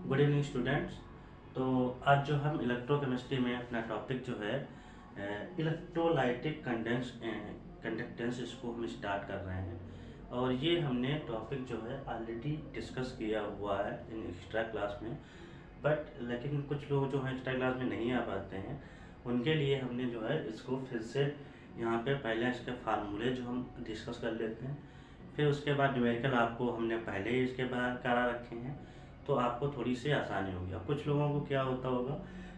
Good evening students. तो आज जो हम इलेक्ट्रोकेमिस्ट्री में अपना टॉपिक जो है इलेक्ट्रोलाइटिक कंडक्टेंस इसको हम स्टार्ट कर रहे हैं। और ये हमने टॉपिक जो है ऑलरेडी डिस्कस किया हुआ है इन एक्स्ट्रा क्लास में, बट लेकिन कुछ लोग जो हैं एक्स्ट्रा क्लास में नहीं आ पाते हैं, उनके लिए हमने जो है इसको फिर से यहाँ पे पहले इसके फार्मूले जो हम डिस्कस कर लेते हैं, फिर उसके बाद न्यूमेरिकल आपको हमने पहले ही इसके बाहर करा रखे हैं, तो आपको थोड़ी सी आसानी होगी। अब कुछ लोगों को क्या होता होगा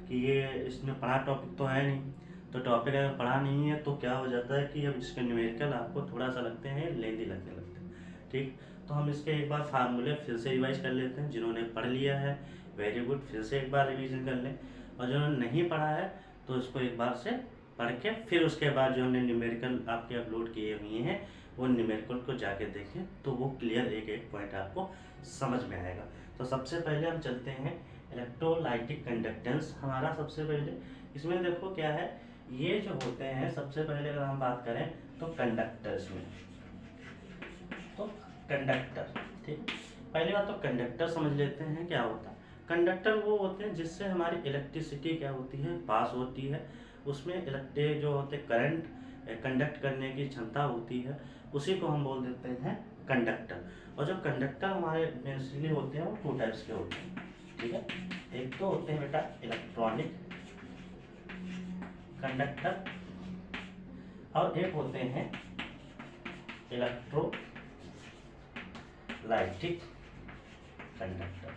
कि ये इसमें पढ़ा टॉपिक तो है नहीं, तो टॉपिक अगर पढ़ा नहीं है तो क्या हो जाता है कि अब इसके न्यूमेरिकल आपको थोड़ा सा लगते हैं लेंदी लगने लगते हैं। ठीक, तो हम इसके एक बार फार्मूले फिर से रिवाइज कर लेते हैं। जिन्होंने पढ़ लिया है वेरी गुड, फिर से एक बार रिवीजन कर लें, और जिन्होंने नहीं पढ़ा है तो इसको एक बार से पढ़ के फिर उसके बाद जो हमने न्यूमेरिकल आपके अपलोड किए हुए हैं वो न्यूमेरिकल को जाके देखें, तो वो क्लियर एक एक पॉइंट आपको समझ में आएगा। तो सबसे पहले हम चलते हैं इलेक्ट्रोलाइटिक कंडक्टेंस। हमारा सबसे पहले इसमें देखो क्या है, ये जो होते हैं सबसे पहले अगर हम बात करें तो कंडक्टर्स में, तो कंडक्टर, ठीक, पहली बात तो कंडक्टर समझ लेते हैं क्या होता है। कंडक्टर वो होते हैं जिससे हमारी इलेक्ट्रिसिटी क्या होती है, पास होती है, उसमें इलेक्ट्रिक जो होते करंट कंडक्ट करने की क्षमता होती है, उसी को हम बोल देते हैं कंडक्टर। और जो कंडक्टर हमारे बेसिकली होते हैं वो टू टाइप्स के होते हैं, ठीक है। एक तो होते हैं बेटा इलेक्ट्रॉनिक कंडक्टर, और एक होते हैं इलेक्ट्रोलाइटिक कंडक्टर,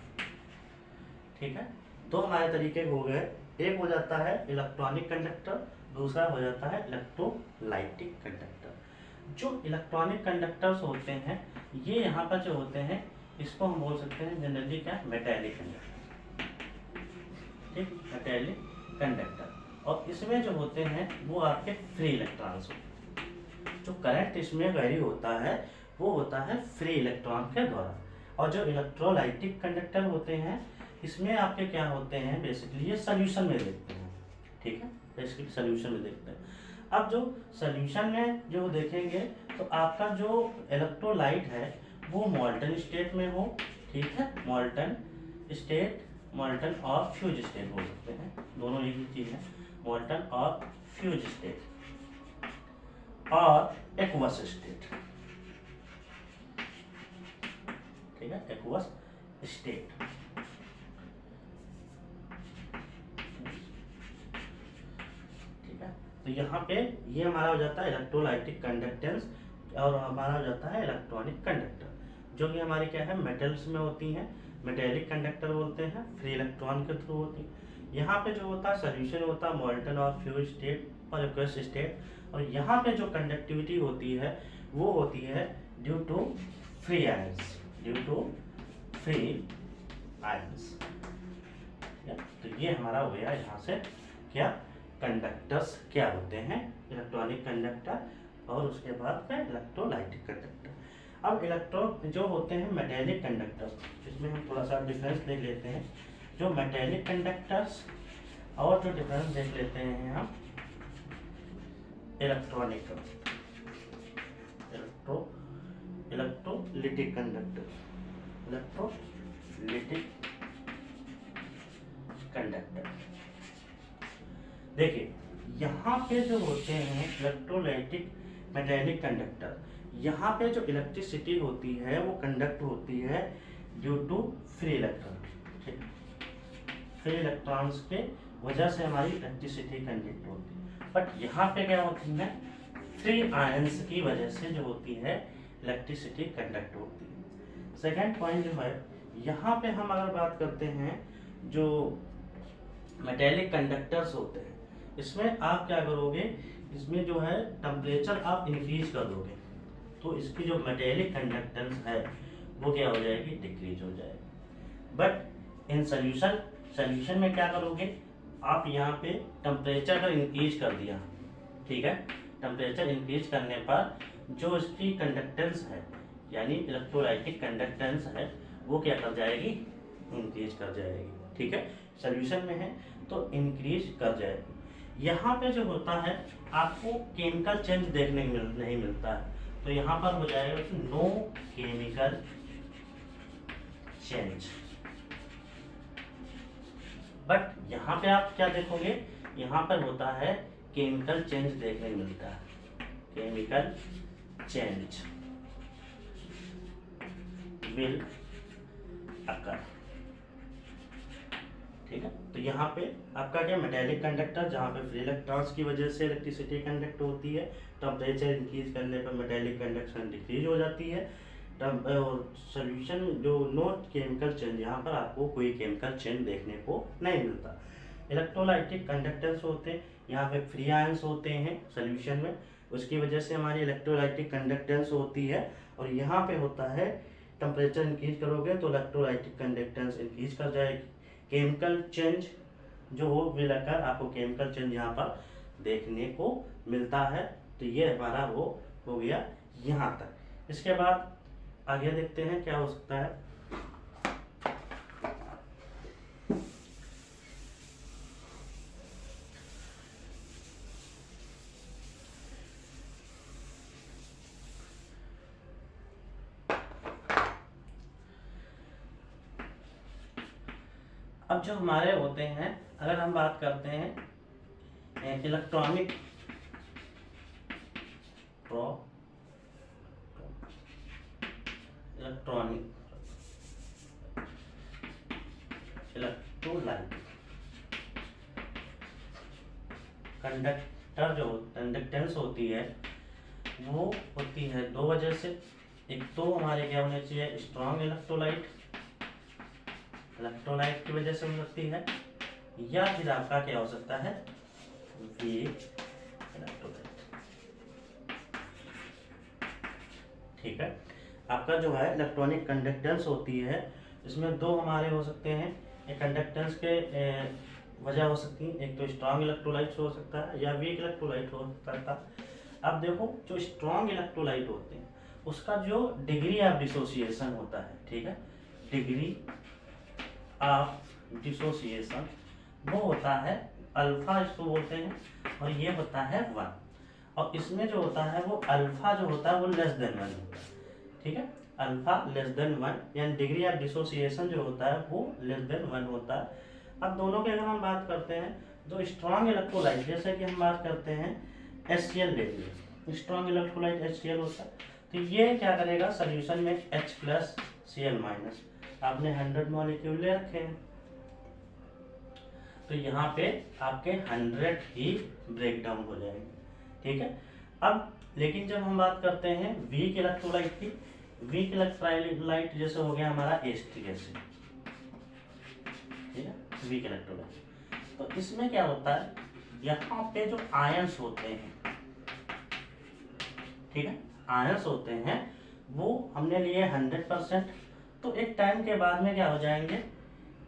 ठीक है। दो हमारे तरीके हो गए, एक हो जाता है इलेक्ट्रॉनिक कंडक्टर, दूसरा हो जाता है इलेक्ट्रोलाइटिक कंडक्टर। जो इलेक्ट्रॉनिक कंडक्टर्स होते हैं ये यहाँ पर जो होते हैं इसको हम बोल सकते हैं जनरली क्या, मेटेलिक कंडक्टर, ठीक, मेटेलिक कंडक्टर। और इसमें जो होते हैं वो आपके फ्री इलेक्ट्रॉन्स होते हैं। जो करंट इसमें वैरी होता है वो होता है फ्री इलेक्ट्रॉन के द्वारा। और जो इलेक्ट्रोलाइटिक कंडक्टर होते हैं इसमें आपके क्या होते हैं, बेसिकली ये सोल्यूशन में देखते हैं, ठीक है, बेसिकली सोल्यूशन में देखते हैं। अब जो सोल्यूशन में जो देखेंगे तो आपका जो इलेक्ट्रोलाइट है वो मॉल्टन स्टेट में हो, ठीक है, मॉल्टन स्टेट, मॉल्टन और फ्यूज स्टेट हो सकते हैं, दोनों एक ही चीज है, मॉल्टन और फ्यूज स्टेट, और एक्वस स्टेट, ठीक है, एक्वस स्टेट। तो यहाँ पे ये हमारा हो जाता है इलेक्ट्रोलाइटिक कंडक्टेंस, और हमारा हो जाता है इलेक्ट्रॉनिक कंडक्टर, जो कि हमारी क्या है मेटल्स में होती हैं, मेटेलिक कंडक्टर बोलते हैं, फ्री इलेक्ट्रॉन के थ्रू होती है। यहाँ पे जो होता है सोल्यूशन होता है मॉल्टन और फ्यूज स्टेट और एक्वस स्टेट, और यहाँ पे जो कंडक्टिविटी होती है वो होती है due to free ions, due to free ions. तो ये हमारा हो गया यहाँ से क्या, कंडक्टर्स क्या होते हैं, इलेक्ट्रॉनिक कंडक्टर, और उसके बाद में इलेक्ट्रोलाइटिक कंडक्टर। अब इलेक्ट्रो जो होते हैं मेटेलिक कंडक्टर्स, इसमें हम थोड़ा सा डिफरेंस देख लेते हैं। जो मेटेलिक कंडक्टर्स और जो डिफरेंस देख लेते हैं हम electronic electrolytic conductor, electrolytic conductor. देखिए यहाँ पे जो होते हैं इलेक्ट्रोलाइटिक मेटेलिक कंडक्टर, यहाँ पे जो इलेक्ट्रिसिटी होती है वो कंडक्ट होती है ड्यू टू फ्री इलेक्ट्रॉन, ठीक, फ्री इलेक्ट्रॉन्स के वजह से हमारी इलेक्ट्रिसिटी कंडक्ट होती है। बट यहाँ पे क्या होती है, फ्री आयंस की वजह से जो होती है इलेक्ट्रिसिटी कंडक्ट होती है। सेकेंड पॉइंट जो है, यहाँ पे हम अगर बात करते हैं जो मेटेलिक कंडक्टर्स होते हैं, इसमें आप क्या करोगे, इसमें जो है टेम्परेचर आप इंक्रीज कर दोगे, तो इसकी जो मेटेलिक कंडक्टेंस है वो क्या हो जाएगी, डिक्रीज हो जाएगी। बट इन सोल्यूशन में क्या करोगे आप, यहाँ पे टेम्परेचर का इंक्रीज कर दिया, ठीक है, टेम्परेचर इंक्रीज करने पर जो इसकी कंडक्टेंस है यानी इलेक्ट्रोलाइटिक कंडक्टेंस है वो क्या कर जाएगी, इंक्रीज कर जाएगी, ठीक है, सोल्यूशन में है तो इंक्रीज कर जाएगी। यहाँ पे जो होता है आपको केमिकल चेंज देखने नहीं मिलता है, तो यहाँ पर हो जाएगा नो केमिकल चेंज, बट यहाँ पे आप क्या देखोगे, यहाँ पर होता है केमिकल चेंज देखने को मिलता है, केमिकल चेंज विल अकर। ठीक है, तो यहाँ पे आपका क्या मेटेलिक कंडक्टर, जहाँ पे फ्री इलेक्ट्रॉन्स की वजह से इलेक्ट्रिसिटी कंडक्ट होती है, टेम्परेचर इंक्रीज करने पर मेटेलिक कंडक्शन डिक्रीज हो जाती है। और सोल्यूशन जो नो केमिकल चेंज, यहाँ पर आपको कोई केमिकल चेंज देखने को नहीं मिलता। इलेक्ट्रोलाइटिक कंडक्टेंस होते हैं, यहाँ पे फ्री आयंस होते हैं सोल्यूशन में, उसकी वजह से हमारी इलेक्ट्रोलाइटिक कंडक्टेंस होती है। और यहाँ पे होता है टेम्परेचर इंक्रीज करोगे तो इलेक्ट्रोलाइटिक कंडक्टेंस इंक्रीज कर जाएगी। केमिकल चेंज जो हो विल अकर, आपको केमिकल चेंज यहाँ पर देखने को मिलता है। तो ये हमारा वो हो गया यहाँ तक। इसके बाद आगे देखते हैं क्या हो सकता है। अब जो हमारे होते हैं, अगर हम बात करते हैं इलेक्ट्रॉनिक इलेक्ट्रोलाइट कंडक्टर जो कंडक्टेंस होती है वो होती है दो वजह से। एक तो हमारे क्या होने चाहिए, स्ट्रॉन्ग इलेक्ट्रोलाइट की वजह से हो सकती है, या फिर आपका क्या हो सकता है, वीक इलेक्ट्रोलाइट। ठीक है, आपका जो है इलेक्ट्रॉनिक कंडक्टेंस होती है, इसमें दो हमारे हो सकते हैं। एक कंडक्टेंस के वजह हो सकती है, एक तो स्ट्रॉन्ग इलेक्ट्रोलाइट हो सकता है या वीक इलेक्ट्रोलाइट हो सकता है। अब देखो, जो स्ट्रॉन्ग इलेक्ट्रोलाइट होते हैं उसका जो डिग्री ऑफ डिसोसिएशन होता है, ठीक है, डिग्री ऑफ डिसोसिएशन वो होता है अल्फा, इसको बोलते हैं, और ये होता है 1। और इसमें जो होता है वो अल्फा जो होता है वो लेस देन 1 होता है। ठीक है, अल्फा लेस देन 1, यानी डिग्री ऑफ डिसोसिएशन जो होता है वो लेस देन 1 होता है। अब दोनों की अगर हम बात करते हैं, जो स्ट्रॉन्ग इलेक्ट्रोलाइट, जैसे कि हम बात करते हैं HCl ले लिए, स्ट्रॉन्ग इलेक्ट्रोलाइट HCl होता है, तो ये क्या करेगा, सोल्यूशन में H+Cl-, आपने 100 मॉलिक्यूल ले रखे हैं, तो यहाँ पे आपके 100 ही ब्रेक डाउन हो जाएंगे। ठीक है, अब लेकिन जब हम बात करते हैं वीक इलेक्ट्रोलाइट की, वीक इलेक्ट्रोलाइट जैसे हो गया हमारा एसिटिक एसिड, ठीक है, वीक इलेक्ट्रोलाइट, तो इसमें क्या होता है, यहाँ पे जो आयंस होते हैं, ठीक है, आयंस होते हैं वो हमने लिए 100%, तो एक टाइम के बाद में क्या हो जाएंगे,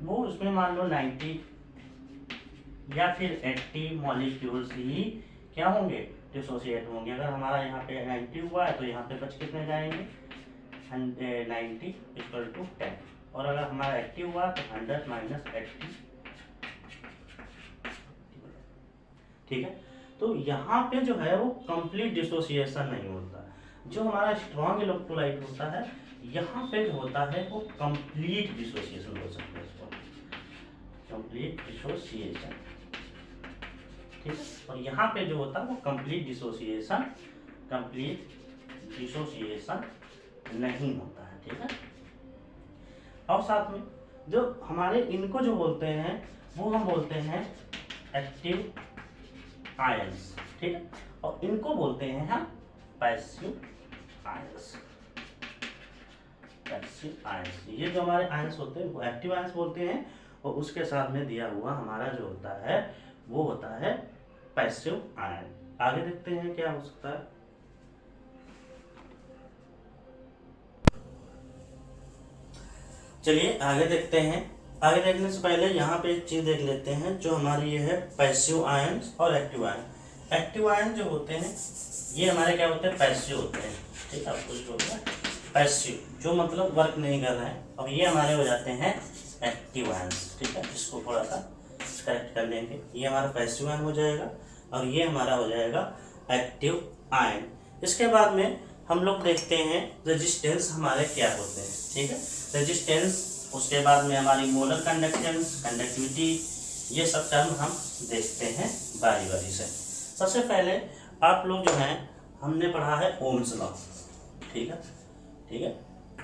वो उसमें मान लो 90 या फिर 80 मॉलिक्यूल्स ही क्या होंगे, डिसोसिएट होंगे। अगर हमारा यहाँ पे 90 हुआ है तो यहाँ पे बच कितने जाएंगे, 90 = 10, और अगर हमारा 80 हुआ तो 100 - 80। ठीक है, तो यहाँ पे जो है वो कंप्लीट डिसोसिएशन नहीं होता। जो हमारा स्ट्रॉन्ग इलेक्ट्रोलाइट होता है, यहाँ पे जो होता है वो कंप्लीट डिसोसिएशन हो सकता है, इसको कंप्लीट डिसोसिएशन। ठीक है, और यहाँ पे जो होता है वो कंप्लीट डिसोसिएशन नहीं होता है। ठीक है, और साथ में जो हमारे इनको जो बोलते हैं वो हम बोलते हैं एक्टिव आयंस। ठीक है, और इनको बोलते हैं हम पैसिव आयंस। ये जो हमारे आयंस होते हैं वो एक्टिव आयंस बोलते हैं, और उसके साथ में दिया हुआ हमारा जो होता है वो होता है पैसिव आयन। आगे देखते हैं क्या हो सकता है। चलिए आगे देखते हैं। आगे देखने से पहले यहाँ पे एक चीज देख लेते हैं, जो हमारी ये है पैसिव आयंस और एक्टिव आयन। एक्टिव आयन जो होते हैं ये हमारे क्या होते हैं, पैसिव होते हैं। ठीक है, आप कुछ बोल पैसिव, जो मतलब वर्क नहीं कर रहे हैं, और ये हमारे हो जाते हैं एक्टिव आयंस। ठीक है, इसको थोड़ा सा करेक्ट कर लेंगे, ये हमारा पैसिव आयन हो जाएगा और ये हमारा हो जाएगा एक्टिव आयन। इसके बाद में हम लोग देखते हैं रेजिस्टेंस हमारे क्या होते हैं। ठीक है, रेजिस्टेंस, उसके बाद में हमारी मोलर कंडक्टेंस, कंडक्टिविटी, ये सब टर्म हम देखते हैं बारी बारी से। सबसे पहले आप लोग जो हैं हमने पढ़ा है ओम्स लॉ, ठीक है, ठीक है,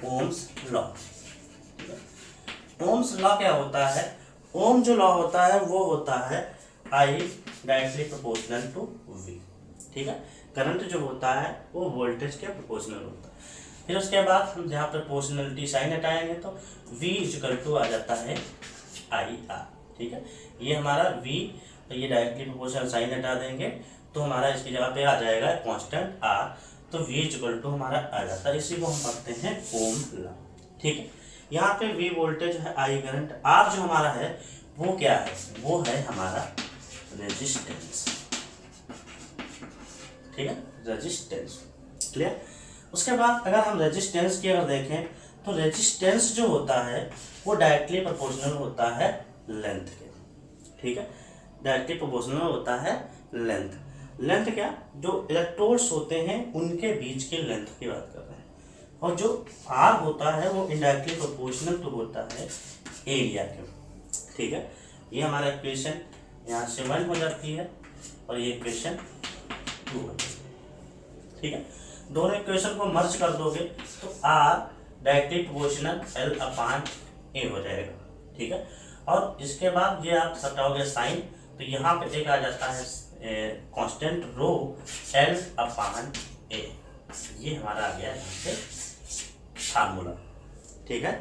ओम्स लॉ, ठीक है। ओम्स लॉ क्या होता है? ओम जो लॉ होता है वो होता है I directly proportional to V, ठीक है। करंट जो होता है वो वोल्टेज के प्रोपोर्शनल होता है। फिर उसके बाद हम जहाँ पर प्रोपोर्शनलिटी साइन हटाएंगे तो V इक्वल टू आ जाता है आई आर, ठीक है। ये हमारा V, ये डायरेक्टली प्रोपोर्शनल साइन हटा देंगे तो हमारा इसकी जगह पे आ जाएगा कांस्टेंट R, तो V इक्वल टू हमारा आ जाता है। इसी को हम पढ़ते हैं ओम लॉ, ठीक है। यहाँ पे V वोल्टेज है, I करंट, R जो हमारा है वो क्या है? वो है हमारा रेजिस्टेंस, ठीक है, रेजिस्टेंस, क्लियर। उसके बाद अगर हम रेजिस्टेंस की अगर देखें तो रेजिस्टेंस जो होता है वो डायरेक्टली प्रोपोर्शनल होता है लेंथ के, ठीक है, डायरेक्टली प्रोपोर्शनल होता है लेंथ। लेंथ क्या? जो इलेक्ट्रोड्स होते हैं उनके बीच की लेंथ की बात कर रहे हैं। और जो आर होता है वो इनडायरेक्टली प्रोपोर्शनल तो होता है एरिया के, ठीक है। ये हमारा इक्वेशन यहाँ से 1 हो जाती है और ये इक्वेशन 2 हो जाती है, ठीक है। दोनों इक्वेशन को मर्ज कर दोगे तो are directly proportional L upon ए हो जाएगा, ठीक है। और इसके बाद ये आप हटाओगे साइन तो यहाँ पे एक आ जाता है कांस्टेंट रो एल अपान ए, ये हमारा आ गया यहाँ से फार्मूला, ठीक है।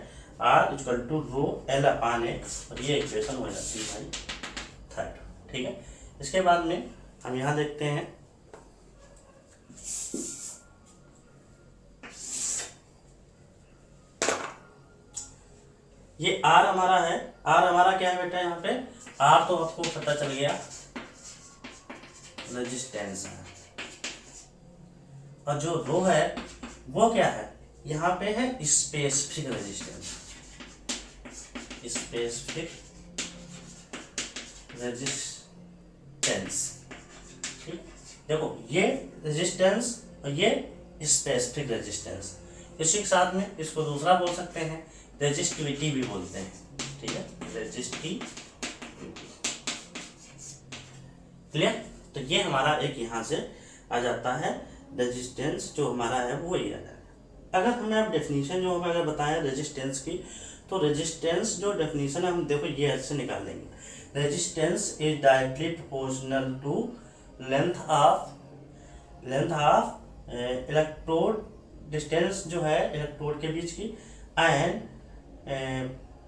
R equal to rho L upon A और ये इक्वेशन हो जाती है भाई थर्ड, ठीक है। इसके बाद में हम यहाँ देखते हैं ये आर हमारा है। आर हमारा क्या है बेटा? यहाँ पे आर तो आपको पता चल गया रेजिस्टेंस है, और जो रो है वो क्या है? यहाँ पे है स्पेसिफिक रेजिस्टेंस, स्पेसिफिक रेजिस्टेंस, ठीक। देखो ये रेजिस्टेंस और ये स्पेसिफिक रेजिस्टेंस, इसी के साथ में इसको दूसरा बोल सकते हैं रेजिस्टिविटी भी बोलते हैं, ठीक है, रेजिस्टिविटी, क्लियर। तो ये हमारा एक यहाँ से आ जाता है रेजिस्टेंस जो हमारा है वो ये आ जाएगा। अगर हमें अब डेफिनेशन जो हमें अगर बताया रेजिस्टेंस की, तो रेजिस्टेंस जो डेफिनेशन है हम देखो ये ऐसे निकाल लेंगे। Resistance is directly proportional to length of electrode, distance जो है इलेक्ट्रोड के बीच की, एंड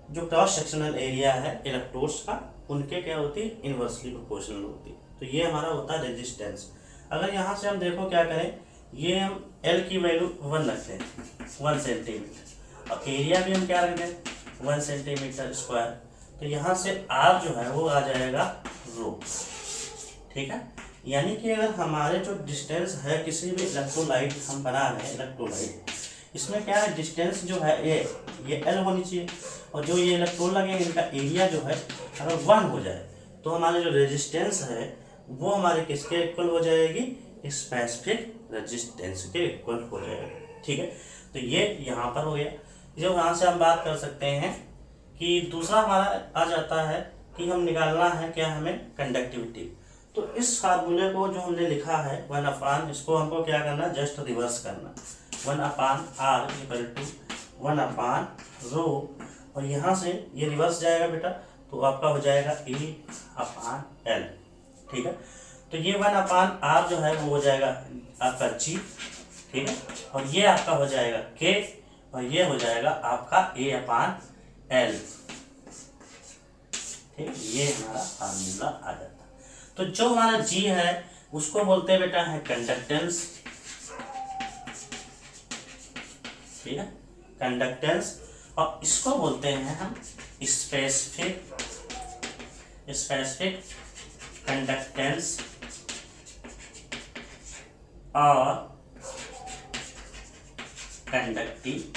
जो क्रॉस सेक्शनल एरिया है इलेक्ट्रोड्स का उनके क्या होती है? इनवर्सली प्रोपोर्शनल होती है। तो ये हमारा होता है रेजिस्टेंस। अगर यहाँ से हम देखो क्या करें, ये हम L की वैल्यू 1 रखते हैं, 1 सेंटीमीटर, और एरिया भी हम क्या रख दें 1 सेंटीमीटर स्क्वायर, तो यहाँ से R जो है वो आ जाएगा रो, ठीक है। यानी कि अगर हमारे जो डिस्टेंस है किसी भी इलेक्ट्रोलाइट हम बना रहे हैं इलेक्ट्रोलाइट, इसमें क्या है डिस्टेंस जो है ये L होनी चाहिए, और जो ये इलेक्ट्रोड लगेंगे इनका एरिया जो है अगर 1 हो जाए तो हमारे जो रेजिस्टेंस है वो हमारे किसके इक्वल हो जाएगी? स्पेसिफिक रेजिस्टेंस के इक्वल हो जाएगा, ठीक है। तो ये यहाँ पर हो गया। जो यहाँ से हम बात कर सकते हैं कि दूसरा हमारा आ जाता है कि हम निकालना है क्या हमें कंडक्टिविटी। तो इस फार्मूले को जो हमने लिखा है 1 अपान, इसको हमको क्या करना, जस्ट रिवर्स करना, 1 अपान आर इक्वल टू 1 अपान रो, और यहाँ से ये रिवर्स जाएगा बेटा तो आपका हो जाएगा E अपान L, ठीक है। तो ये 1 अपान आर जो है वो हो जाएगा आपका G, ठीक है, और ये आपका हो जाएगा K, और ये हो जाएगा आपका A अपान L, ठीक, ये हमारा फार्मूला आ जाता है। तो जो हमारा G है उसको बोलते हैं बेटा है कंडक्टेंस, ठीक है, कंडक्टेंस, और इसको बोलते हैं हम स्पेसिफिक कंडक्टेंस और कंडक्टिविटी,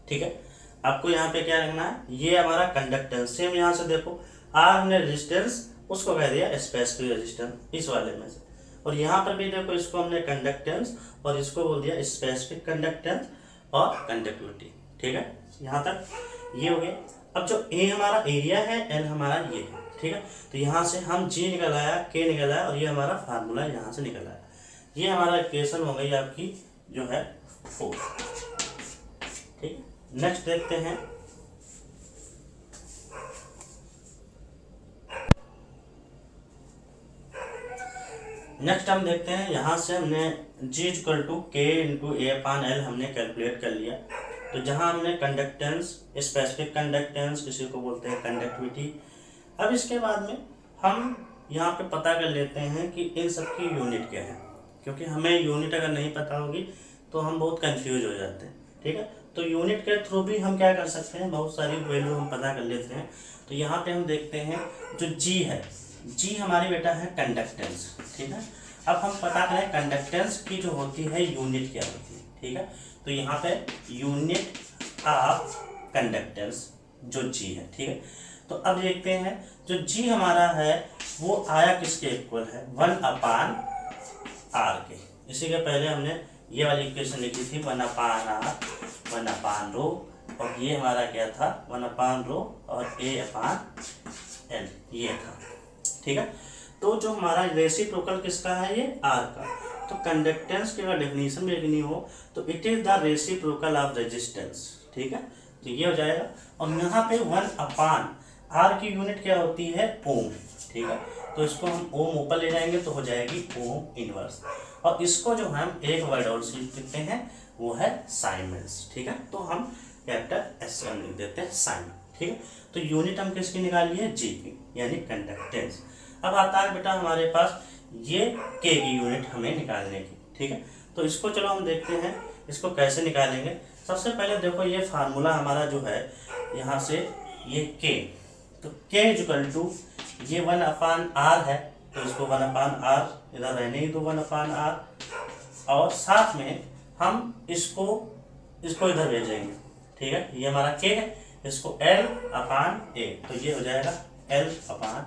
ठीक है। आपको यहाँ पे क्या रखना है, ये हमारा कंडक्टेंस, सेम यहाँ से देखो आर हमने रेजिस्टेंस उसको कह दिया स्पेसिफिक रेजिस्टेंस इस वाले में से, और यहाँ पर भी देखो इसको हमने कंडक्टेंस और इसको बोल दिया स्पेसिफिक कंडक्टेंस और कंडक्टिविटी, ठीक है। यहाँ तक ये हो गया। अब जो ए हमारा एरिया है, एल हमारा ये है, ठीक है। तो यहाँ से हम जी निकल आया, के निकल आया और ये हमारा फार्मूला यहाँ से निकल आया। ये हमारा इक्वेशन हो गई आपकी जो है 4, ठीक है। नेक्स्ट देखते हैं, नेक्स्ट हम देखते हैं, यहाँ से हमने G इक्वल टू के इंटू ए अपान एल हमने कैलकुलेट कर लिया। तो जहाँ हमने कंडक्टेंस, स्पेसिफिक कंडक्टेंस, किसी को बोलते हैं कंडक्टिविटी। अब इसके बाद में हम यहाँ पे पता कर लेते हैं कि इन सब की यूनिट क्या है, क्योंकि हमें यूनिट अगर नहीं पता होगी तो हम बहुत कंफ्यूज हो जाते हैं, ठीक है। तो यूनिट के थ्रू भी हम क्या कर सकते हैं, बहुत सारी वैल्यू हम पता कर लेते हैं। तो यहाँ पे हम देखते हैं जो G है, G हमारी बेटा है कंडक्टेंस, ठीक है। अब हम पता करें कंडक्टेंस की जो होती है यूनिट क्या होती है, ठीक है। तो यहाँ पे यूनिट ऑफ कंडक्टेंस जो G है, ठीक है। तो अब देखते हैं जो G हमारा है वो आया किसके इक्वल है, 1/r के। इसी के पहले हमने ये वाली इक्वेशन लिखी थी 1/r 1/ρ, और ये हमारा क्या था 1/ρ और a/l ये था, ठीक है। तो जो हमारा रेसिप्रोकल किसका है, ये r का। तो कंडक्टेंस की अगर डेफिनेशन में लिखनी हो तो it is the reciprocal of resistance, ठीक है। तो ये हो जाएगा, और यहाँ पे 1/r की यूनिट क्या होती है, ओम, ठीक है। तो इसको हम ओम ऊपर ले जाएंगे तो हो जाएगी ओम इनवर्स, और इसको जो हम एक वर्ड और से लिखते हैं वो है साइमेंस, ठीक है। तो हम कैपिटल एस लिख देते हैं साइमन, ठीक है। तो यूनिट हम किसकी निकाल लिए, जी की, यानी कंडक्टेंस। अब आता है बेटा हमारे पास ये के की यूनिट हमें निकालने की, ठीक है। तो इसको चलो हम देखते हैं इसको कैसे निकालेंगे। सबसे पहले देखो ये फार्मूला हमारा जो है यहाँ से ये के, तो के इक्वल टू ये 1/r है, तो इसको 1/r इधर रहने ही दो 1/r, और साथ में हम इसको इधर भेजेंगे, ठीक है। ये हमारा के है, इसको L/A, तो ये हो जाएगा L/A,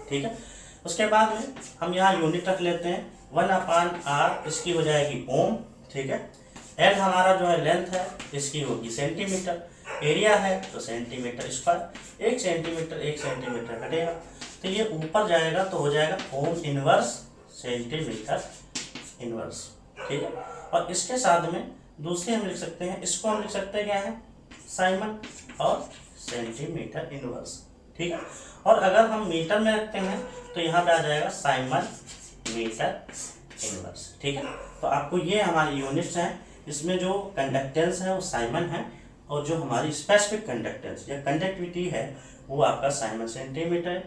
ठीक है। उसके बाद में हम यहाँ यूनिट रख लेते हैं, 1/r इसकी हो जाएगी ओम, ठीक है। L हमारा जो है लेंथ है, इसकी होगी सेंटीमीटर, एरिया है तो सेंटीमीटर स्क्वायर, 1 सेंटीमीटर कटेगा, तो ये ऊपर जाएगा तो हो जाएगा ओम इनवर्स सेंटीमीटर इनवर्स, ठीक है। और इसके साथ में दूसरे हम लिख सकते हैं, इसको हम लिख सकते हैं क्या है, साइमन और सेंटीमीटर इनवर्स, ठीक है। और अगर हम मीटर में रखते हैं तो यहाँ पे आ जाएगा साइमन मीटर इनवर्स, ठीक है। तो आपको ये हमारी यूनिट्स हैं, इसमें जो कंडक्टेंस है वो साइमन है, और जो हमारी स्पेसिफिक कंडक्टेंस या कंडक्टिविटी है वो आपका साइमन सेंटीमीटर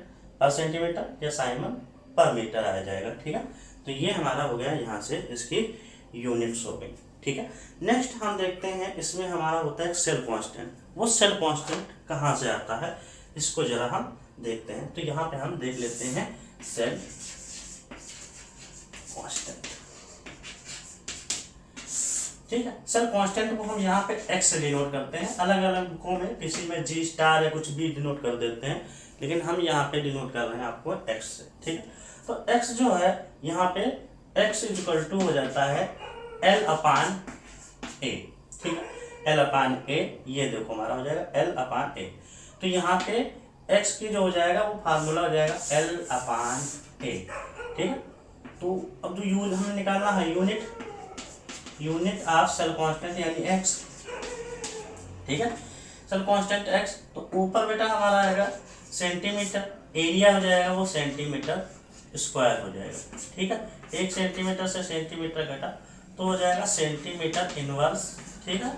पर सेंटीमीटर या साइमन पर मीटर आ जाएगा, ठीक है। तो ये हमारा हो गया, यहाँ से इसकी यूनिट्स हो गई, ठीक है। नेक्स्ट हम देखते हैं, इसमें हमारा होता है सेल कांस्टेंट। वो सेल कांस्टेंट कहाँ से आता है, इसको जरा हम देखते हैं। तो यहाँ पे हम देख लेते हैं सेल कांस्टेंट, ठीक है। सेल कांस्टेंट को हम यहाँ पे x से डिनोट करते हैं, अलग अलग बुकों में किसी में G स्टार या कुछ भी डिनोट कर देते हैं, लेकिन हम यहाँ पे डिनोट कर रहे हैं आपको x से, ठीक है। तो x जो है यहाँ पे x इक्वल टू हो जाता है L/A, ठीक है। L/A, ये देखो हमारा हो जाएगा L/A। तो यहाँ पे x की जो हो जाएगा वो फार्मूला हो जाएगा L/A, ठीक है। तो अब जो यूज हमें निकालना है यूनिट ऑफ सेल कांस्टेंट यानी x, ठीक है। सेल कांस्टेंट x, तो ऊपर बेटा हमारा आएगा सेंटीमीटर, एरिया हो जाएगा वो सेंटीमीटर स्क्वायर हो जाएगा, ठीक है। 1 सेंटीमीटर से सेंटीमीटर घटा तो हो जाएगा सेंटीमीटर इनवर्स, ठीक है।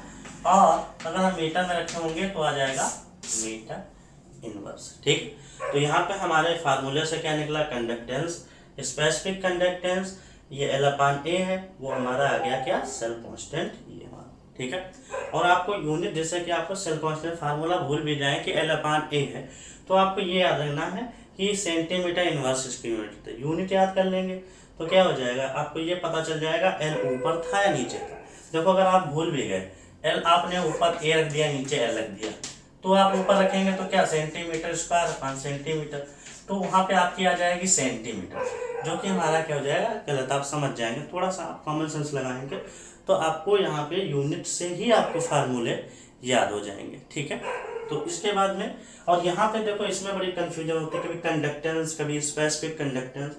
और अगर हम मीटर में रखे होंगे तो आ जाएगा मीटर इनवर्स, ठीक। तो यहाँ पे हमारे फार्मूले से क्या निकला, कंडक्टेंस, स्पेसिफिक कंडक्टेंस ये L/A है, वो हमारा आ गया क्या, सेल कांस्टेंट ये हमारा, ठीक है। और आपको यूनिट, जैसे कि आपको सेल कांस्टेंट फार्मूला भूल भी जाए कि L/A है, तो आपको ये याद रखना है कि सेंटीमीटर इनवर्स इसकी यूनिट है। यूनिट याद कर लेंगे तो क्या हो जाएगा, आपको ये पता चल जाएगा L ऊपर था या नीचे था। देखो अगर आप भूल भी गए, L आपने ऊपर A रख दिया, नीचे L रख दिया, तो आप ऊपर रखेंगे तो क्या, सेंटीमीटर स्क्वायर अपॉन सेंटीमीटर, तो वहाँ पे आपकी आ जाएगी सेंटीमीटर, जो कि हमारा क्या हो जाएगा, गलत। आप समझ जाएंगे, थोड़ा सा आप कॉमन सेंस लगाएंगे तो आपको यहाँ पे यूनिट से ही आपको फार्मूले याद हो जाएंगे, ठीक है। तो इसके बाद में, और यहाँ पे देखो इसमें बड़ी कंफ्यूजन होती है, कभी कंडक्टेंस कभी स्पेसिफिक कंडक्टेंस।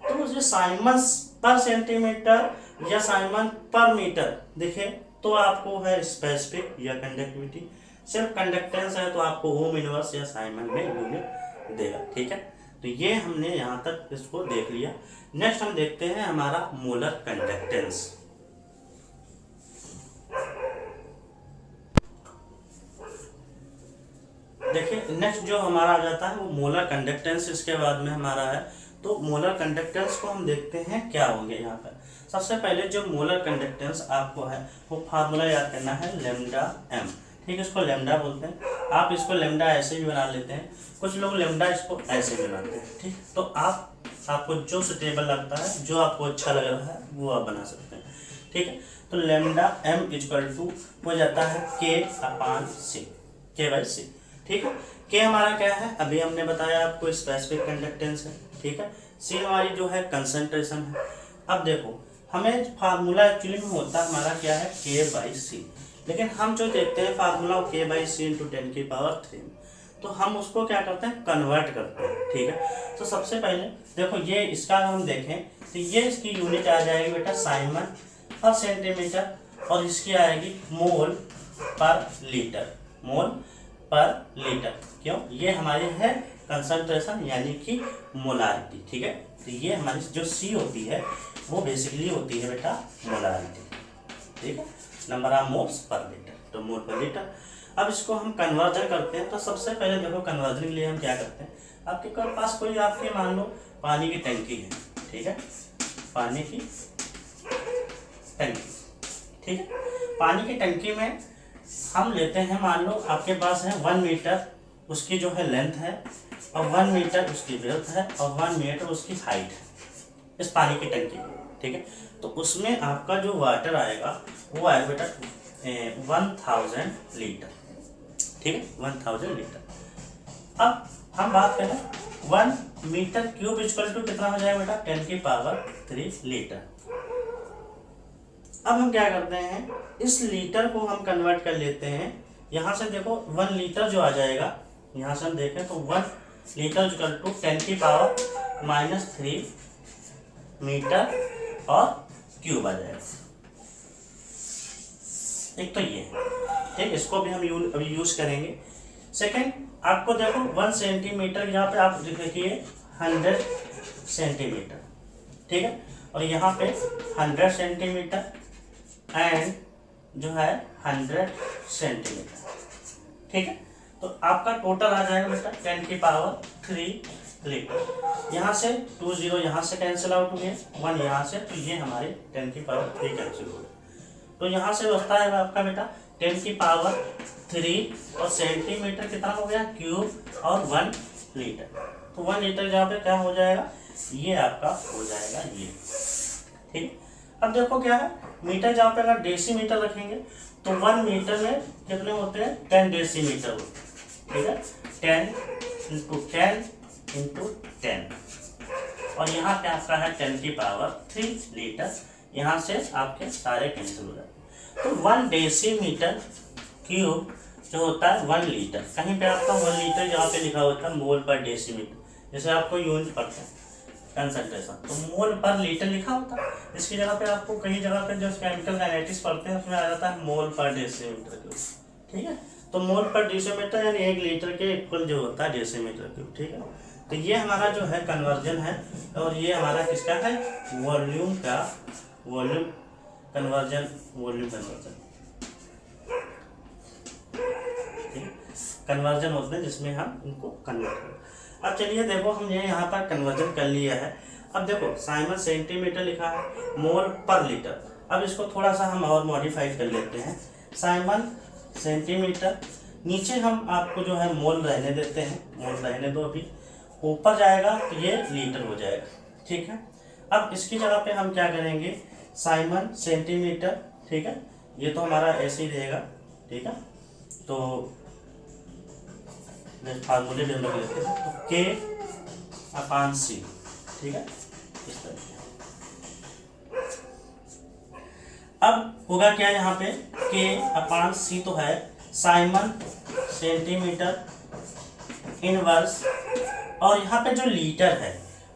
तो मुझे साइमन्स पर सेंटीमीटर या साइमन पर मीटर दिखे तो आपको है स्पेसिफिक या कंडक्टिविटी, सिर्फ कंडक्टेंस है तो आपको ओम इनवर्स या साइमन में यूनिट देगा। ठीक है, तो ये हमने यहाँ तक इसको देख लिया। नेक्स्ट हम देखते हैं हमारा मोलर कंडक्टेंस। देखिए नेक्स्ट जो हमारा आ जाता है वो मोलर कंडक्टेंस, इसके बाद में हमारा है। तो मोलर कंडक्टेंस को हम देखते हैं क्या होंगे यहाँ पर। सबसे पहले जो मोलर कंडक्टेंस आपको है वो फार्मूला याद करना है लेमडा एम। ठीक है, इसको लेमडा बोलते हैं। आप इसको लेमडा ऐसे भी बना लेते हैं, कुछ लोग लेमडा इसको ऐसे भी बनाते हैं। ठीक, तो आपको जो सुटेबल लगता है, जो आपको अच्छा लग रहा है वो आप बना सकते हैं। ठीक है, तो लेमडा एम इक्वल टू हो जाता है के अपान सी, के बाई सी। ठीक है, के हमारा क्या है, अभी हमने बताया आपको स्पेसिफिक कंडक्टेंस है। ठीक है, सी हमारी जो है कंसंट्रेशन है। अब देखो हमें फार्मूला एक्चुअली में होता है हमारा क्या है, के बाई सी, लेकिन हम जो देखते हैं फार्मूला के बाई सी इंटू 10 की पावर 3, तो हम उसको क्या करते हैं, कन्वर्ट करते हैं। ठीक है, तो सबसे पहले देखो ये इसका अगर हम देखें तो ये इसकी यूनिट आ जाएगी बेटा साइमन पर सेंटीमीटर, और इसकी आएगी मोल पर लीटर, मोल पर लीटर। क्यों, ये हमारी है कंसंट्रेशन यानी कि मोलारिटी। ठीक है, तो ये हमारी जो सी होती है वो बेसिकली होती है बेटा मोलारिटी। ठीक है, number of moles per litre, तो मोल पर लीटर। अब इसको हम कन्वर्जन करते हैं। तो सबसे पहले देखो कन्वर्जन के लिए हम क्या करते हैं, आपके पास कोई आपके मान लो पानी की टंकी है। ठीक है, पानी की टंकी। ठीक है, पानी की टंकी में हम लेते हैं, मान लो आपके पास है 1 मीटर उसकी जो है लेंथ है, और 1 मीटर उसकी ब्रेड्थ है, और 1 मीटर उसकी हाइट है इस पानी की टंकी में। ठीक है, तो उसमें आपका जो वाटर आएगा वो आएगा बेटा 1000 लीटर। ठीक है, 1000 लीटर। अब हम बात करें 1 मीटर क्यूब इक्वल टू कितना हो जाएगा बेटा, 10 की पावर 3 लीटर। अब हम क्या करते हैं, इस लीटर को हम कन्वर्ट कर लेते हैं। यहाँ से देखो 1 लीटर जो आ जाएगा, यहाँ से हम देखें तो 1 लीटर इक्वल टू 10 की पावर -3 मीटर और क्यूब आ जाएगा। एक तो ये, ठीक, इसको भी हम अभी यूज करेंगे। सेकंड आपको देखो 1 सेंटीमीटर, यहाँ पे आप देखिए 100 सेंटीमीटर। ठीक है, और यहाँ पे 100 सेंटीमीटर एंड जो है 100 सेंटीमीटर। ठीक है, तो आपका टोटल आ जाएगा बेटा 10 की पावर 3 लीटर। यहाँ से 2 0 यहाँ से कैंसिल आउट हो गए, 1 यहाँ से, तो ये हमारी 10 की पावर 3 कैंसिल हो गए। तो यहाँ से बचता है आपका बेटा 10 की पावर 3 और सेंटीमीटर कितना हो गया, क्यूब, और 1 लीटर। तो 1 लीटर जहाँ पे क्या हो जाएगा, ये आपका हो जाएगा ये। ठीक, अब देखो क्या है, मीटर जहाँ पे अगर डेसीमीटर रखेंगे तो 1 मीटर में कितने होते हैं, 10 डेसीमीटर होते हैं। ठीक है, 10 इंटू 10 इंटू 10, और यहाँ पे आपका है 10 की पावर 3 लीटर। यहाँ से आपके सारे कैंसिल हो जाते हैं। तो 1 डेसीमीटर क्यूब जो होता है 1 लीटर, कहीं पे आपका 1 लीटर जहाँ पे लिखा होता है मोल पर डेसीमीटर, जैसे आपको यूनिट पड़ता है कंसंट्रेशन, तो मोल पर लीटर लिखा होता है। इसकी जगह पे आपको कई जगह पे जो केमिकल काइनेटिक्स पढ़ते हैं उसमें आ जाता है मोल पर डेसीमीटर क्यूब। ठीक है, तो मोल पर डेसीमीटर यानी 1 लीटर के इक्वल जो होता है डेसीमीटर क्यूब। ठीक है, तो ये हमारा जो है कन्वर्जन है, और ये हमारा किसका है, वॉल्यूम का, volume conversion, volume conversion. Conversion होते हैं जिसमें हम इनको कन्वर्ट करें। अब चलिए देखो हमने यहाँ पर कन्वर्जन कर लिया है। अब देखो साइमन सेंटीमीटर लिखा है, मोल पर लीटर। अब इसको थोड़ा सा हम और मॉडिफाइड कर लेते हैं, साइमन सेंटीमीटर, नीचे हम आपको जो है मोल रहने देते हैं, मोल रहने दो, अभी ऊपर जाएगा तो ये लीटर हो जाएगा। ठीक है, अब इसकी जगह पे हम क्या करेंगे, साइमन सेंटीमीटर। ठीक है, ये तो हमारा ऐसे ही रहेगा। ठीक है, तो फार्मूले भी हम लोग लेते हैं, तो के अपान सी। ठीक है, इस तरह से। अब होगा क्या यहाँ पे, के अपान सी तो है, साइमन सेंटीमीटर इनवर्स, और यहाँ पे जो लीटर है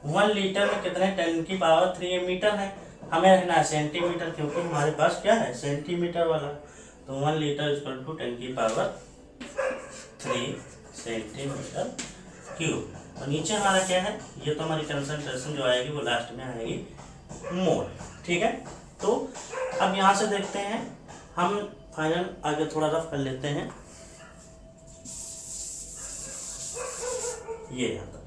1 लीटर में कितने 10⁻³ मीटर है, हमें रखना है सेंटीमीटर क्योंकि हमारे पास क्या है सेंटीमीटर वाला, तो 1 litre equal to 10⁻³ centimetre cube. और नीचे हमारा क्या है, ये तो हमारी कंसंट्रेशन जो आएगी वो लास्ट में आएगी मोल। ठीक है, तो अब यहाँ से देखते हैं हम फाइनल आगे थोड़ा रफ कर लेते हैं। ये यहाँ तक,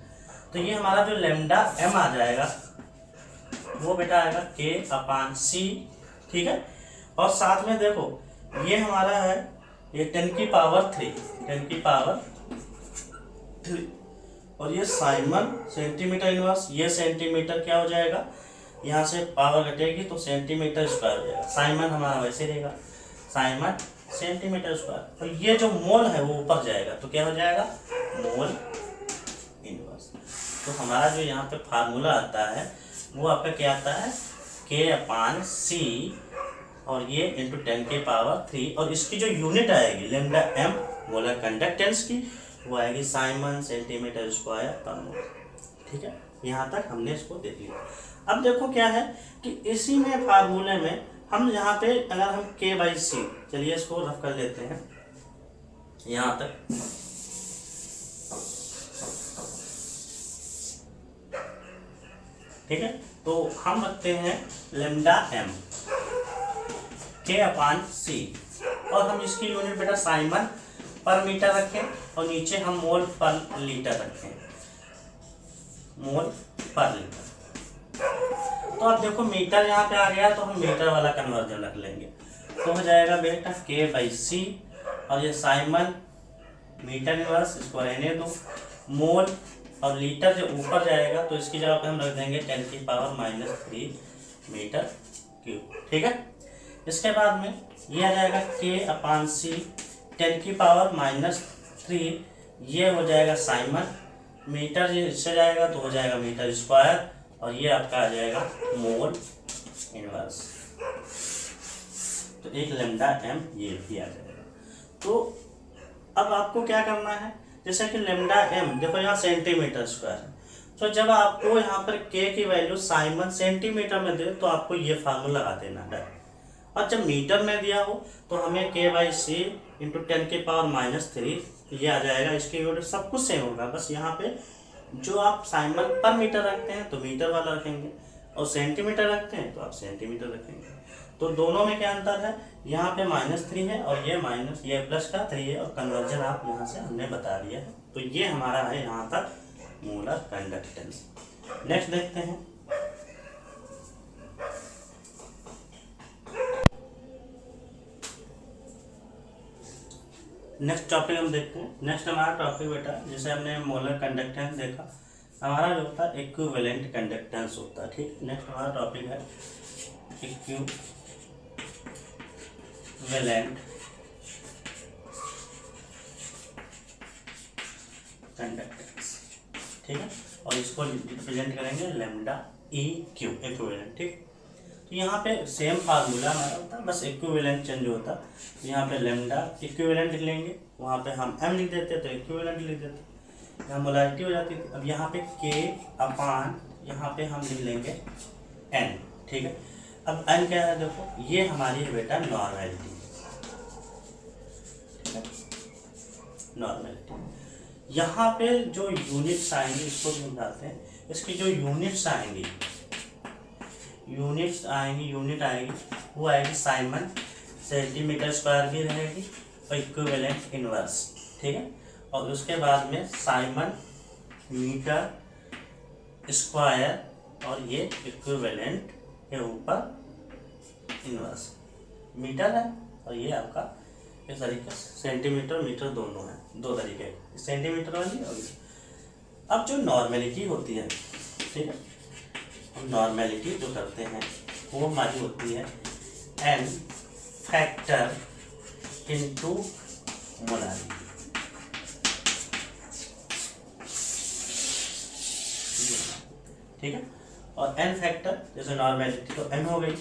तो ये हमारा जो लैम्डा m आ जाएगा वो बेटा आएगा K/C। ठीक है, और साथ में देखो ये हमारा है ये 10⁻³ और ये साइमन सेंटीमीटर इनवर्स, ये सेंटीमीटर क्या हो जाएगा, यहाँ से पावर घटेगी तो सेंटीमीटर स्क्वायर हो जाएगा। साइमन हमारा वैसे रहेगा साइमन सेंटीमीटर स्क्वायर, और ये जो मोल है वो ऊपर जाएगा तो क्या हो जाएगा मोल इनवर्स। तो हमारा जो यहाँ पे फार्मूला आता है वो आपका क्या आता है K/C और ये इंटू 10⁻³ और इसकी जो यूनिट आएगी लैम्डा m मोलर कंडक्टेंस की वो आएगी साइमन सेंटीमीटर स्क्वायर पर मोल। ठीक है, यहाँ तक हमने इसको देख लिया। अब देखो क्या है कि इसी में फार्मूले में हम यहाँ पे अगर हम K/C, चलिए इसको रफ कर लेते हैं यहाँ तक। ठीक है, तो हम रखते हैं लैम्डा m K/C और हम इसकी यूनिट बेटा साइमन पर मीटर रखें और नीचे हम मोल पर लीटर रखें, मोल पर लीटर। तो अब देखो मीटर यहाँ पे आ गया तो हम मीटर वाला कन्वर्जन रख लेंगे, तो हो जाएगा बेटा K/C और ये साइमन मीटर इनवर्स, इसको रहने दो, मोल और लीटर जो ऊपर जाएगा तो इसकी जगह पे हम रख देंगे 10⁻³ मीटर क्यूब। ठीक है, इसके बाद में ये आ जाएगा K/C 10⁻³ ये हो जाएगा साइमन मीटर, ये इससे जाएगा तो हो जाएगा मीटर स्क्वायर और ये आपका आ जाएगा मोल इनवर्स। तो एक लैम्डा m ये भी आ जाएगा। तो अब आपको क्या करना है, जैसे कि लैम्डा m देखो यहाँ सेंटीमीटर स्क्वायर है, तो जब आपको यहाँ पर k की वैल्यू साइमन सेंटीमीटर में दे तो आपको ये फार्मूला लगा देना है, और जब मीटर में दिया हो तो हमें K/C इंटू 10⁻³ ये आ जाएगा। इसकी यूनिट सब कुछ सेम होगा, बस यहाँ पे जो आप साइमन पर मीटर रखते हैं तो मीटर वाला रखेंगे और सेंटीमीटर रखते हैं तो आप सेंटीमीटर रखेंगे। तो दोनों में क्या अंतर है, यहाँ पे -3 है और ये प्लस का 3 है, और कन्वर्जन आप यहाँ से हमने बता दिया है। तो ये हमारा है यहाँ तक मोलर कंडक्टेंस। नेक्स्ट देखते हैं, नेक्स्ट टॉपिक हम देखते हैं। नेक्स्ट हमारा टॉपिक बेटा, जैसे हमने मोलर कंडक्टेंस देखा, हमारा जो होता है इक्विवेलेंट कंडक्टेंस होता है। ठीक, नेक्स्ट हमारा टॉपिक है इक्विवेलेंट कंडक्टेंस। ठीक है, और इसको रिप्रेजेंट करेंगे लैम्डा EQ इक्विवेलेंट। ठीक, तो यहाँ पे सेम फार्मूला हमारा होता है, बस इक्विवेलेंट चेंज होता है। यहाँ पे लैम्डा इक्विवेलेंट लिख लेंगे, वहाँ पे हम m लिख देते तो इक्विवेलेंट लिख देते, यहाँ मोलारिटी हो जाती थी। अब यहाँ पे K/, यहाँ पे हम लिख लेंगे n। ठीक है, अब n क्या है देखो, ये हमारी है बेटा नॉर्मेलिटी। ठीक है, नॉर्मेलिटी। यहाँ पे जो यूनिट्स आएंगे इसको समझाते हैं, इसकी जो यूनिट्स आएंगी यूनिट आएगी वो आएगी साइमन सेंटीमीटर स्क्वायर भी रहेगी और इक्विवेलेंट इनवर्स। ठीक है, और उसके बाद में साइमन मीटर स्क्वायर और ये इक्विवेलेंट के ऊपर इनवर्स मीटर है, और ये आपका इस तरीके से सेंटीमीटर मीटर दोनों है, दो तरीके सेंटीमीटर वाली और ये। अब जो नॉर्मेलिटी होती है, ठीक है, नॉर्मेलिटी जो करते हैं वो हमारी होती है n फैक्टर इनटू मोलारिटी। ठीक है, और n फैक्टर जैसे नॉर्मेलिटी तो m हो गई,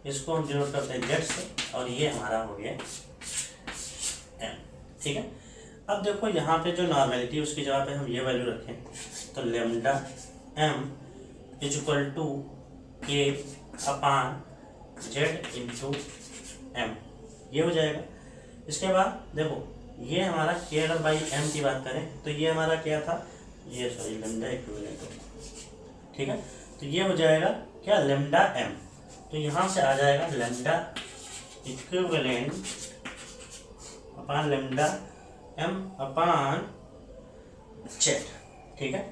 इसको हम डिनोट करते हैं z से, और ये हमारा हो गया m। ठीक है। अब देखो यहाँ पे जो नॉर्मेलिटी उसकी जगह पे हम ये वैल्यू रखें तो lambda m is equal to K upon Z into M, ये हो जाएगा। इसके बाद देखो ये हमारा के अगर बाई एम की बात करें तो ये हमारा क्या था, ये सॉरी लेमडा इक्विवेलेंट, ठीक है। तो ये हो जाएगा क्या, लेमडा एम। तो यहाँ से आ जाएगा lambda equivalent upon lambda M upon Z, ठीक है।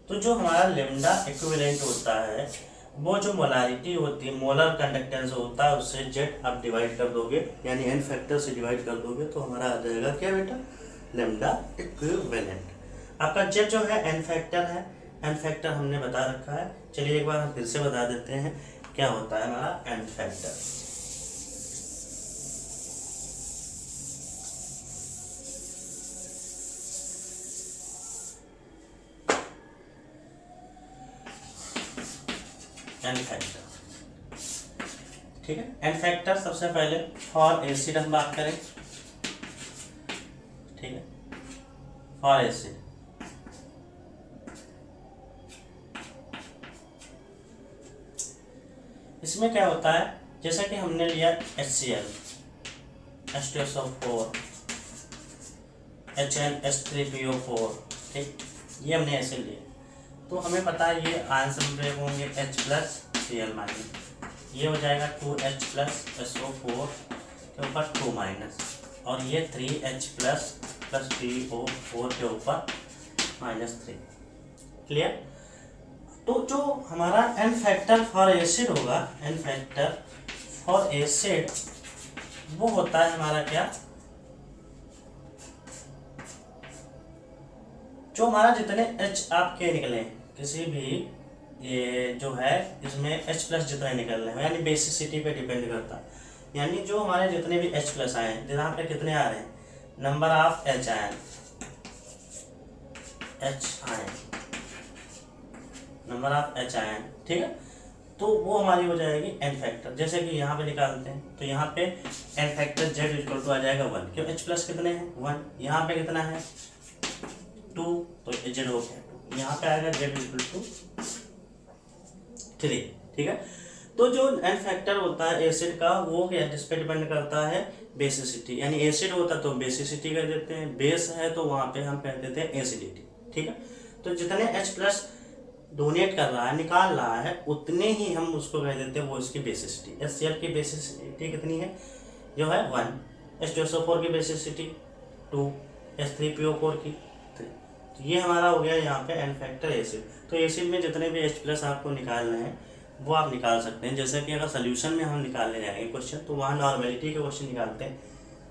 तो जो हमारा लेमडा इक्विवेलेंट होता है वो जो मोलारिटी होती है, मोलर कंडक्टेंस होता है, उससे जेड आप डिवाइड कर दोगे, यानी एन फैक्टर से डिवाइड कर दोगे तो हमारा आ जाएगा क्या बेटा, लेमडा इक्विवेलेंट। आपका जेड जो है एन फैक्टर है, एन फैक्टर हमने बता रखा है। चलिए एक बार हम फिर से बता देते हैं क्या होता है हमारा एन फैक्टर। एन फैक्टर, ठीक है। एन फैक्टर सबसे पहले फॉर एसिड हम बात करें, ठीक है। फॉर एसिड इसमें क्या होता है, जैसा कि हमने लिया HCl H2SO4 HNH3PO4, ठीक, ये हमने ऐसे लिए तो हमें पता है ये आंसर में होंगे H+Cl-, ये हो जाएगा 2H+SO4 के ऊपर 2- और ये 3H++PO4 के ऊपर -3, क्लियर। तो जो हमारा एन फैक्टर फॉर एसिड होगा, एन फैक्टर फॉर एसिड वो होता है हमारा क्या, जो हमारा जितने H आपके निकले किसी भी ये जो है इसमें H+ जितने निकल रहे हैं, यानी बेसिसिटी पे डिपेंड करता है। यानी जो हमारे जितने भी H+ आए हैं, यहाँ पे कितने आ रहे हैं, number of H ion, number of H ion, ठीक है। तो वो हमारी हो जाएगी एन फैक्टर। जैसे कि यहाँ पे निकालते हैं तो यहाँ पे N factor Z equal to आ जाएगा 1, क्यों H+ कितने हैं 1, यहाँ पे कितना है 2, तो जेड हो गया 2, यहाँ पे आएगा जेड इक्वल टू 3, ठीक है। तो जो एन फैक्टर होता है एसिड का वो क्या, जिस पे डिपेंड करता है बेसिसिटी, यानी एसिड होता तो बेसिसिटी कह देते हैं, बेस है तो वहाँ पे हम कह देते हैं एसिडिटी, ठीक है। तो जितने H+ डोनेट कर रहा है, निकाल रहा है, उतने ही हम उसको कह देते हैं वो इसकी बेसिसिटी। HCl की बेसिसिटी कितनी है, जो है 1, H2SO4 की बेसिसिटी 2, H3PO4 की 3। तो ये हमारा हो गया यहाँ पे एन फैक्टर एसिड। तो एसिड में जितने भी H+ आपको निकालने हैं वो आप निकाल सकते हैं। जैसे कि अगर सोल्यूशन में हम निकालने जाएंगे क्वेश्चन तो वहाँ नॉर्मेलिटी के क्वेश्चन निकालते हैं,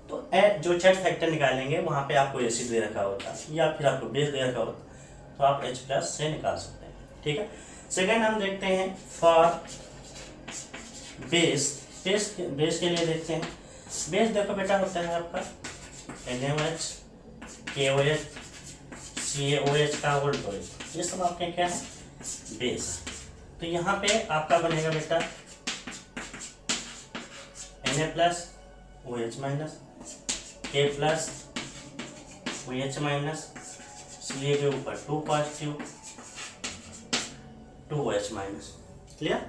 तो जो जेड फैक्टर निकालेंगे वहाँ पे आपको एसिड दे रखा होता है या फिर आपको बेस दे रखा होता है, तो आप H+ से निकाल सकते हैं, ठीक है। सेकेंड हम देखते हैं फॉर बेस। बेस के लिए देखते हैं, बेस देखो बेटा होता है आपका NaOH, KOH, CaOH का वोल्टेज, ये सब आपके क्या है बेस। तो यहाँ पे आपका बनेगा बेटा Na+, OH-, K+, OH-, Ca के ऊपर 2 पॉजिटिव 2 OH-, क्लियर।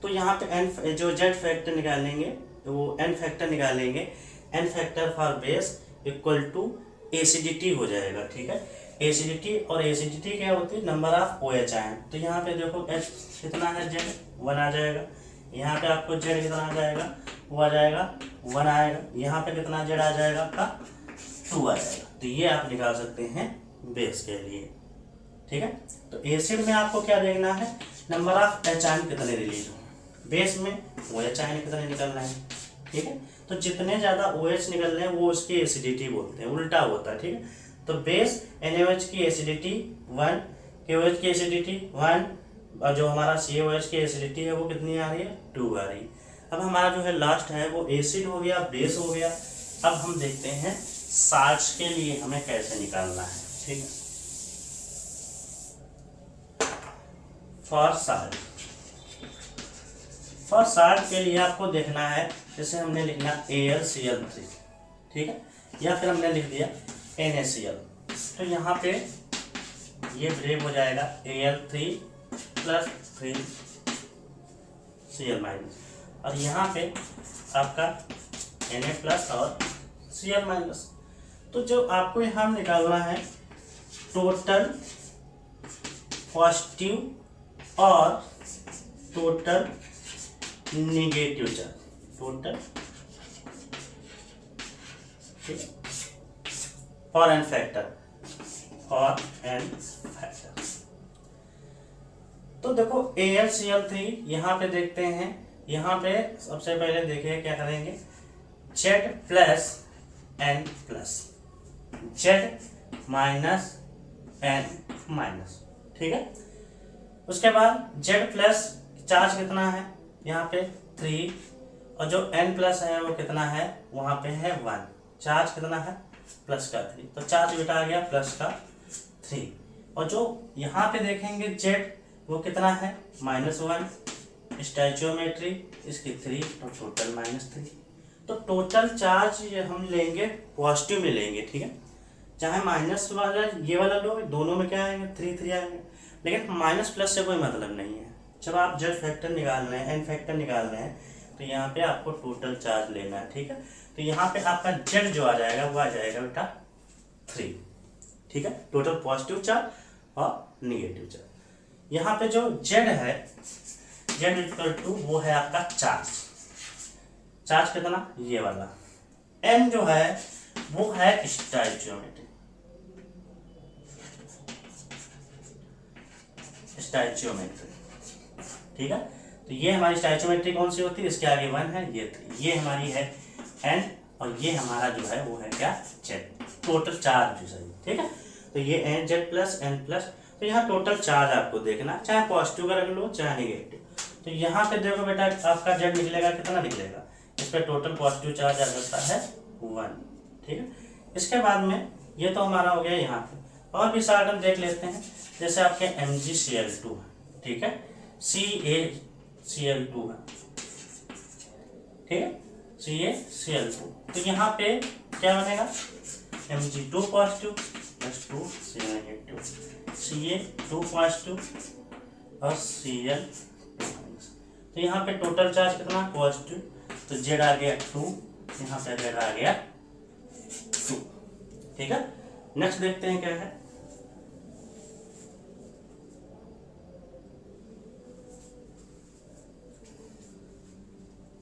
तो यहाँ पे एन जो जेड फैक्टर निकालेंगे वो एन फैक्टर निकालेंगे, N factor for base equal to acidity हो जाएगा, ठीक है। एसिडिटी, और एसिडिटी क्या होती है, नंबर ऑफ OH आयन। तो यहाँ पे देखो H कितना है, जेड 1 आ जाएगा, यहाँ पे आपको जेड कितना आ जाएगा, वो आ जाएगा 1 आएगा, यहाँ पे कितना जेड आ जाएगा आपका 2 आ जाएगा। तो ये आप निकाल सकते हैं बेस के लिए, ठीक है। तो एसिड में आपको क्या देखना है, नंबर ऑफ H आयन कितने रिलीज हो, बेस में OH आयन कितने निकल रहे हैं, ठीक है। तो जितने ज़्यादा OH निकल रहे हैं वो उसकी एसिडिटी बोलते हैं, उल्टा होता है, ठीक है। तो बेस NaOH की एसिडिटी 1, KOH की एसिडिटी 1, और जो हमारा CaOH की एसिडिटी है वो कितनी आ रही है 2 आ रही है। अब हमारा जो है लास्ट है वो एसिड हो गया, बेस हो गया। अब हम देखते हैं साल्ट्स के लिए हमें कैसे निकालना है, ठीक है। फॉर साल्ट के लिए आपको देखना है, जैसे हमने लिखना AlCl3, ठीक है, या फिर हमने लिख दिया NaCl। तो यहाँ पे ये ब्रेक हो जाएगा Al3 प्लस 3Cl माइनस, और यहाँ पे आपका Na प्लस और Cl माइनस। तो जो आपको यहाँ निकालना है टोटल पॉजिटिव और total negative charge, total for N factor, for N factor. तो देखो AlCl3 यहाँ पे देखते हैं, यहाँ पे सबसे पहले देखिए क्या करेंगे, Z plus N plus, Z minus N minus, ठीक है। उसके बाद Z प्लस चार्ज कितना है यहाँ पे 3, और जो N प्लस है वो कितना है, वहाँ पे है 1, चार्ज कितना है प्लस का 3, तो चार्ज बेटा आ गया प्लस का 3। और जो यहाँ पे देखेंगे Z वो कितना है -1, स्टैचियोमेट्री इसकी 3, तो टोटल -3। तो टोटल चार्ज हम लेंगे पॉजिटिव में लेंगे, ठीक है, चाहे माइनस वाला ये वाला लो, दोनों में क्या आएंगे 3 3 आएंगे, लेकिन माइनस प्लस से कोई मतलब नहीं है। जब आप Z फैक्टर निकाल रहे हैं, N फैक्टर निकाल रहे हैं, तो यहाँ पे आपको टोटल चार्ज लेना है, ठीक है। तो यहाँ पे आपका Z जो आ जाएगा वो आ जाएगा बेटा 3, ठीक है, टोटल पॉजिटिव चार्ज और निगेटिव चार्ज। यहाँ पे जो Z है, Z इक्वल टू वो है आपका चार्ज, चार्ज कितना ये वाला, N जो है वो है स्टैचियोमेट्री, स्टैचियोमेट्री, ठीक है। तो ये हमारी स्टैचियोमेट्री कौन सी होती है, इसके आगे 1 है, ये 3, ये हमारी है N, और ये हमारा जो है वो है क्या Z, टोटल चार्ज जो सही, ठीक है। तो ये Z प्लस N प्लस, तो यहाँ टोटल चार्ज आपको देखना, चाहे पॉजिटिव का रख लो चाहे निगेटिव। तो यहाँ पे देखो बेटा आपका Z निकलेगा, कितना निकलेगा, इस पर टोटल पॉजिटिव चार्ज आ जाता है 1, ठीक है। इसके बाद में ये तो हमारा हो गया यहाँ पे, और भी साथ हम देख लेते हैं, जैसे आपके MgCl2 है, ठीक है, CaCl2 है, ठीक है, CaCl2। तो यहाँ पे क्या बनेगा, Mg2 positive plus 2 Cl negative, Ca2 positive और Cl माइनस। तो यहाँ पे टोटल चार्ज कितना पॉजिटिव, तो Z आ गया 2, यहाँ पे Z आ गया 2, ठीक है। नेक्स्ट देखते हैं क्या है,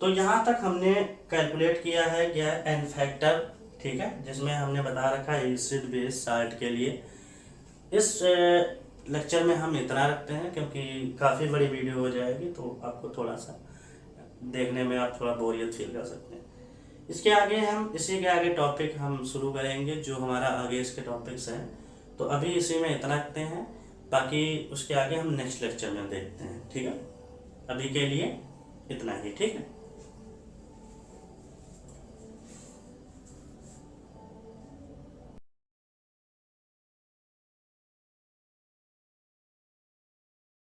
तो यहाँ तक हमने कैलकुलेट किया है क्या एन फैक्टर, ठीक है, जिसमें हमने बता रखा है एसिड बेस साल्ट के लिए। इस लेक्चर में हम इतना रखते हैं क्योंकि काफ़ी बड़ी वीडियो हो जाएगी, तो आपको थोड़ा सा देखने में आप थोड़ा बोरियत फील कर सकते हैं। इसके आगे हम इसी के आगे टॉपिक हम शुरू करेंगे, जो हमारा आगे इसके टॉपिक्स हैं, तो अभी इसी में इतना रखते हैं, बाकी उसके आगे हम नेक्स्ट लेक्चर में देखते हैं, ठीक है। अभी के लिए इतना ही, ठीक है।